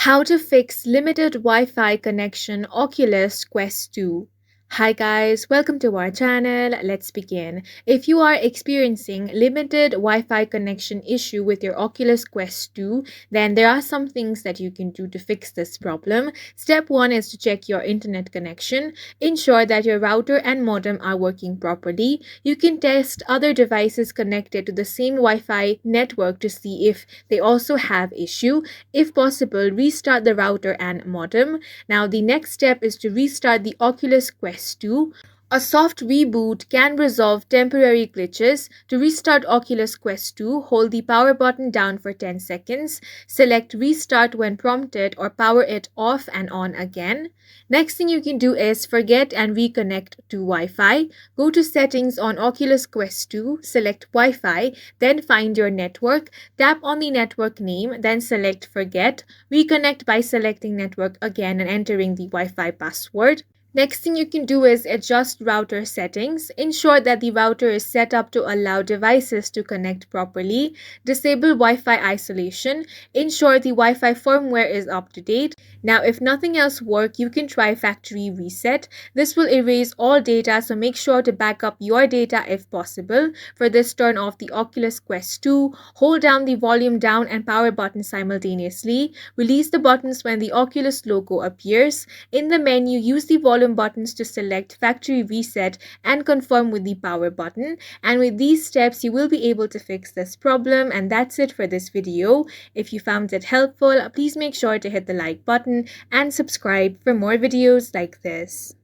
How to fix limited Wi-Fi connection Oculus Quest 2. Hi guys, welcome to our channel. Let's begin. If you are experiencing limited Wi-Fi connection issue with your Oculus Quest 2, then there are some things that you can do to fix this problem. Step 1 is to check your internet connection. Ensure that your router and modem are working properly. You can test other devices connected to the same Wi-Fi network to see if they also have issue. If possible, restart the router and modem. Now, the next step is to restart the Oculus Quest 2. A soft reboot can resolve temporary glitches. To restart Oculus Quest 2, hold the power button down for 10 seconds. Select Restart when prompted or power it off and on again. Next thing you can do is forget and reconnect to Wi-Fi. Go to Settings on Oculus Quest 2, select Wi-Fi, then find your network. Tap on the network name, then select Forget. Reconnect by selecting Network again and entering the Wi-Fi password. Next thing you can do is adjust router settings. Ensure that the router is set up to allow devices to connect properly. Disable Wi-Fi isolation. Ensure the Wi-Fi firmware is up to date. Now, if nothing else works, you can try factory reset. This will erase all data, so make sure to back up your data if possible. For this, turn off the Oculus Quest 2. Hold down the volume down and power button simultaneously. Release the buttons when the Oculus logo appears. In the menu, use the volume buttons to select factory reset and confirm with the power button. And with these steps, you will be able to fix this problem. And that's it for this video. If you found it helpful, please make sure to hit the like button and subscribe for more videos like this.